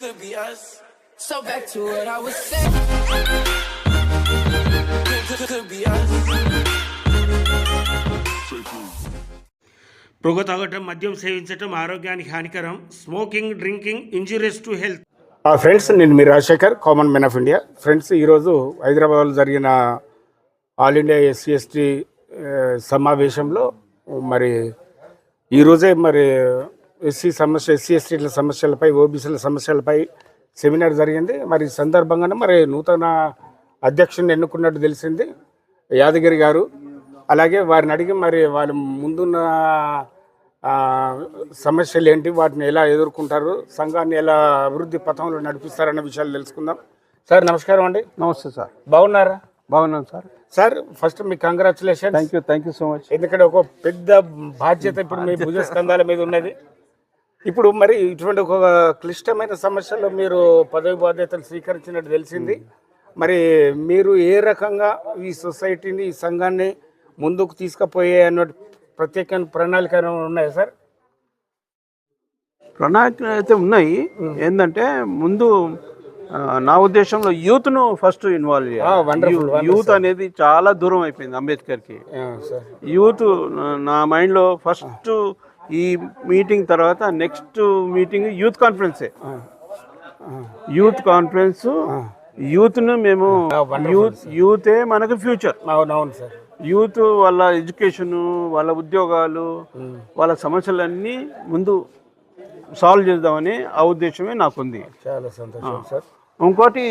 Could be us. So back to what I was saying. Could be us. పొగ తాగటం, మద్యం సేవించటం ఆరోగ్యానికి హానికరం. Smoking, drinking injurious to health. Friends, నేను మీ Rajashekar, common man of India. Friends, ఈరోజు హైదరాబాద్లో జరిగిన ఆల్ ఇండియా ఎస్సీ ఎస్టీ సమావేశంలో మరి ఈరోజే మరి ఎస్సీ ఎస్టీల సమస్యలపై, ఓబీసీల సమస్యలపై సెమినార్ జరిగింది. మరి ఈ సందర్భంగానే మరి నూతన అధ్యక్షుని ఎన్నుకున్నట్టు తెలిసింది యాదగిరి గారు. అలాగే వారిని అడిగి మరి వాళ్ళ ముందున్న సమస్యలు ఏంటి, వాటిని ఎలా ఎదుర్కొంటారు, సంఘాన్ని ఎలా అభివృద్ధి పథంలో నడిపిస్తారన్న విషయాలు తెలుసుకుందాం. సార్ నమస్కారం అండి. నమస్తే సార్. బాగున్నారా? బాగున్నాను సార్. సార్ ఫస్ట్ మీకు congratulation. Thank you so much. ఎందుకంటే ఒక పెద్ద బాధ్యత ఇప్పుడు మీ భుజస్కంధాల మీద ఉన్నది. ఇప్పుడు మరి ఇటువంటి ఒక క్లిష్టమైన సమస్యలో మీరు పదవి బాధ్యతలు స్వీకరించినట్టు తెలిసింది. మరి మీరు ఏ రకంగా ఈ సొసైటీని, ఈ సంఘాన్ని ముందుకు తీసుకుపోయే అన్న ప్రత్యేక ప్రణాళికలు ఉన్నాయా సార్? ప్రణాళికలు అయితే ఉన్నాయి. ఏంటంటే ముందు నా ఉద్దేశంలో యూత్ను ఫస్ట్ ఇన్వాల్వ్ చేయాలి. యూత్ అనేది చాలా దూరం అయిపోయింది అంబేద్కర్కి. యూత్ నా మైండ్లో ఫస్ట్ ఈ మీటింగ్ తర్వాత నెక్స్ట్ మీటింగ్ యూత్ కాన్ఫరెన్సే. యూత్ కాన్ఫరెన్స్, యూత్ను మేము యూతే మనకు ఫ్యూచర్. అవునవును సార్. యూత్ వాళ్ళ ఎడ్యుకేషను, వాళ్ళ ఉద్యోగాలు, వాళ్ళ సమస్యలన్నీ ముందు సాల్వ్ చేద్దామని ఆ ఉద్దేశమే నాకుంది. చాలా సంతోషం సార్. ఇంకోటి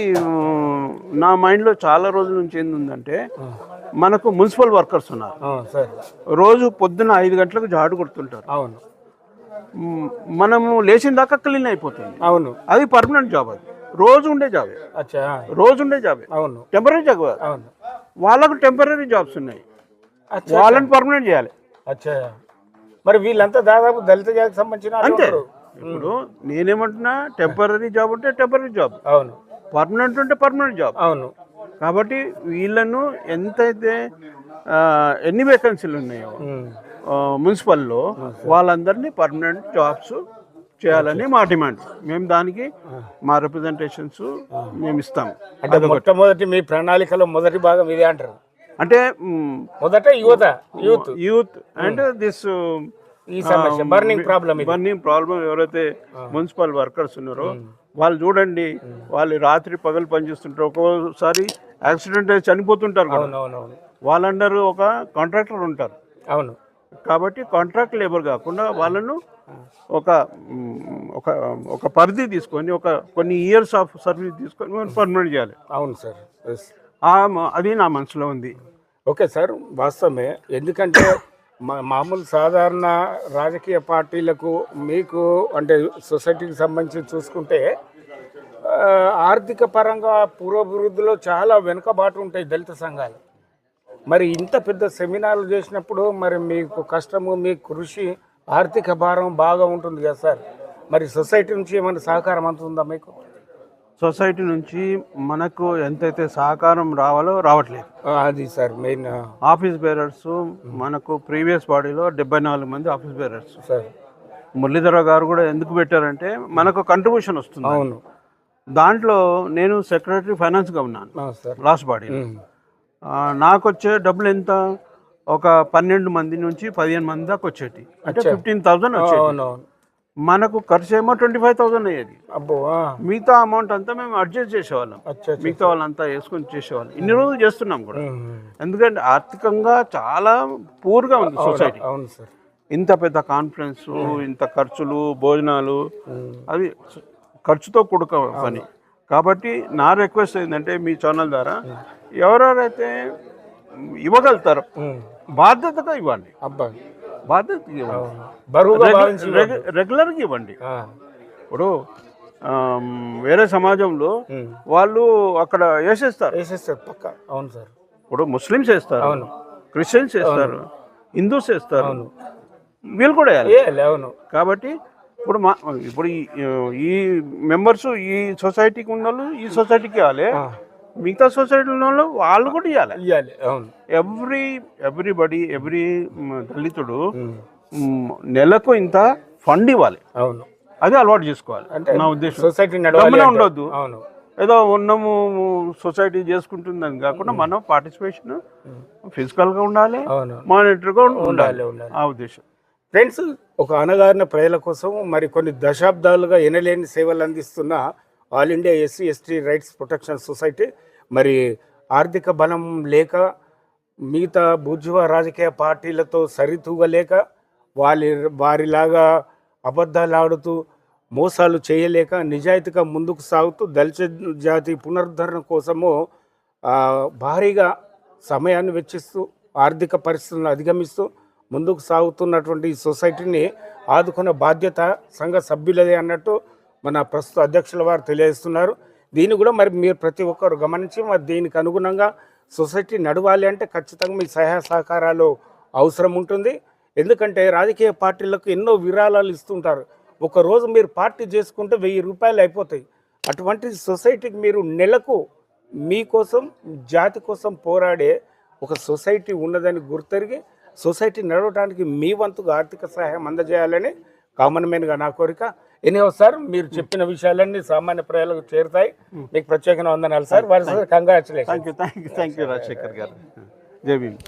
నా మైండ్లో చాలా రోజుల నుంచి ఏంటంటే, మనకు మున్సిపల్ వర్కర్స్ ఉన్నారు. రోజు పొద్దున్న 5 గంటలకు జాడు కొడుతుంటారు. అవును. మనము లేచిన దాకా క్లీన్ అయిపోతుంది. అవును. అది పర్మనెంట్ జాబ్. అది రోజు ఉండే జాబే. రోజు ఉండే జాబే. అవును. Temporary job. అవును. వాళ్ళకు టెంపరీ జాబ్స్ ఉన్నాయి, వాళ్ళని పర్మనెంట్ చేయాలి. మరి వీళ్ళంతా దాదాపు దళిత జాతికి సంబంధించిన అంతే. ఇప్పుడు నేనేమంటున్నా, టెంపరీ జాబ్ ఉంటే టెంపరీ జాబ్, అవును. పర్మనెంట్ ఉంటే పర్మనెంట్ జాబ్. అవును. కాబట్టి వీళ్ళను ఎంతైతే ఎన్ని వేకెన్సీలు ఉన్నాయో మున్సిపల్లో, వాళ్ళందరినీ పర్మనెంట్ జాబ్స్ చేయాలని మా డిమాండ్. మేము దానికి మా రిప్రజెంటేషన్స్ మేము ఇస్తాం. అంటే మొట్టమొదటి మీ ప్రణాళికలో మొదటి భాగం ఇదే అంటారు. అంటే మొదట యూత్ అండ్ దిస్ ఈ సమస్య బర్నింగ్ ప్రాబ్లం ఎవరైతే మున్సిపల్ వర్కర్స్ ఉన్నారో వాళ్ళు చూడండి, వాళ్ళు రాత్రి పగలు పనిచేస్తుంటారు. ఒక్కోసారి యాక్సిడెంట్ అయి చనిపోతుంటారు. వాళ్ళందరూ ఒక కాంట్రాక్టర్ ఉంటారు. అవును. కాబట్టి కాంట్రాక్ట్ లేబర్ కాకుండా వాళ్ళను ఒక ఒక ఒక పరిధి తీసుకొని, కొన్ని ఇయర్స్ ఆఫ్ సర్వీస్ తీసుకొని మనం పర్మనెంట్ చేయాలి. అవును సార్. అది నా మనసులో ఉంది. ఓకే సార్, వాస్తవమే. ఎందుకంటే మామూలు సాధారణ రాజకీయ పార్టీలకు, మీకు అంటే సొసైటీకి సంబంధించి చూసుకుంటే ఆర్థిక పరంగా పురోభివృద్ధిలో చాలా వెనుకబాటు ఉంటాయి దళిత సంఘాలు. మరి ఇంత పెద్ద సెమినార్లు చేసినప్పుడు మరి మీకు కష్టము, మీ కృషి, ఆర్థిక భారం బాగా ఉంటుంది కదా సార్. మరి సొసైటీ నుంచి ఏమైనా సహకారం అందుతుందా మీకు? సొసైటీ నుంచి మనకు ఎంతైతే సహకారం రావాలో రావట్లేదు. అది సార్ మెయిన్. ఆఫీస్ బేరర్స్ మనకు ప్రీవియస్ బాడీలో 74 మంది ఆఫీస్ బేరర్స్ సార్. మురళీధర గారు కూడా ఎందుకు పెట్టారంటే మనకు కంట్రిబ్యూషన్ వస్తుంది. అవును. దాంట్లో నేను సెక్రటరీ ఫైనాన్స్గా ఉన్నాను లాస్ట్ బాడీ. నాకు వచ్చే డబ్బులు ఎంత, ఒక 12 మంది నుంచి 15 మంది దాకా వచ్చేటి. అంటే 15,000 వచ్చేది. మనకు ఖర్చు ఏమో 25,000 అయ్యేది. మిగతా అమౌంట్ అంతా మేము అడ్జస్ట్ చేసేవాళ్ళం. మిగతా వాళ్ళంతా వేసుకొని చేసేవాళ్ళం. ఇన్ని రోజులు చేస్తున్నాం కూడా. ఎందుకంటే ఆర్థికంగా చాలా పూర్గా ఉంది సొసైటీ. ఇంత పెద్ద కాన్ఫరెన్స్, ఇంత ఖర్చులు, భోజనాలు, అది ఖర్చుతో కూడుక పని. కాబట్టి నా రిక్వెస్ట్ ఏంటంటే, మీ ఛానల్ ద్వారా ఎవరెవరైతే ఇవ్వగలుగుతారో బాధ్యతగా ఇవ్వండి. బాధ్యతగా ఇవ్వండి, రెగ్యులర్గా ఇవ్వండి. ఇప్పుడు వేరే సమాజంలో వాళ్ళు అక్కడ వేసేస్తారు పక్క. అవును సార్. ఇప్పుడు ముస్లిమ్స్ వేస్తారు, క్రిస్టియన్స్ వేస్తారు, హిందూస్ వేస్తారు, వీళ్ళు కూడా వేయాలి. అవును. కాబట్టి ఇప్పుడు ఈ మెంబర్స్ ఈ సొసైటీకి ఉన్న వాళ్ళు ఈ సొసైటీకి ఇవ్వాలి, మిగతా సొసైటీలో వాళ్ళు కూడా ఇవ్వాలి. ఎవ్రీబడి, ఎవ్రీ దళితుడు నెలకు ఇంత ఫండ్ ఇవ్వాలి. అవును. అది అలవాటు చేసుకోవాలి అంటే నా ఉద్దేశం. సొసైటీ గమ్మున ఉండొద్దు. అవును, ఏదో ఉన్నాము సొసైటీ చేసుకుంటుందని కాకుండా మనం పార్టిసిపేషన్ ఫిజికల్గా ఉండాలి, అవును, మానిటర్గా ఉండాలి, ఉండాలి. ఆ ఉద్దేశం. ఫ్రెండ్స్, ఒక అణగారిన ప్రజల కోసం మరి కొన్ని దశాబ్దాలుగా ఎనలేని సేవలు అందిస్తున్న all India SC ST rights protection society మరి ఆర్థిక బలం లేక మిగతా బూర్జువా రాజకీయ పార్టీలతో సరితూగలేక వారిలాగా అబద్ధాలు ఆడుతూ మోసాలు చేయలేక నిజాయితీగా ముందుకు సాగుతూ దళిత జాతి పునరుద్ధరణ కోసము భారీగా సమయాన్ని వెచ్చిస్తూ ఆర్థిక పరిస్థితులను అధిగమిస్తూ ముందుకు సాగుతున్నటువంటి ఈ సొసైటీని ఆదుకునే బాధ్యత సంఘ సభ్యులదే అన్నట్టు మన ప్రస్తుత అధ్యక్షుల వారు తెలియజేస్తున్నారు. దీన్ని కూడా మరి మీరు ప్రతి ఒక్కరు గమనించి మరి దీనికి అనుగుణంగా సొసైటీ నడవాలి అంటే ఖచ్చితంగా మీ సహాయ సహకారాలు అవసరం ఉంటుంది. ఎందుకంటే రాజకీయ పార్టీలకు ఎన్నో విరాళాలు ఇస్తుంటారు. ఒకరోజు మీరు పార్టీ చేసుకుంటే 1000 రూపాయలు అయిపోతాయి. అటువంటి సొసైటీకి మీరు నెలకు మీకోసం జాతి కోసం పోరాడే ఒక సొసైటీ ఉన్నదని గుర్తెరిగి సొసైటీ నడవడానికి మీ వంతుగా ఆర్థిక సహాయం అందజేయాలని కామన్ మ్యాన్గా నా కోరిక. ఎనీహౌ సార్, మీరు చెప్పిన విషయాలన్నీ సామాన్య ప్రజలకు చేరుతాయి. మీకు ప్రత్యేకంగా వందనాలు సార్. వారి కంగ్రాచులేషన్. థ్యాంక్ యూ రాజశేఖర్ గారు. జై భీమ్.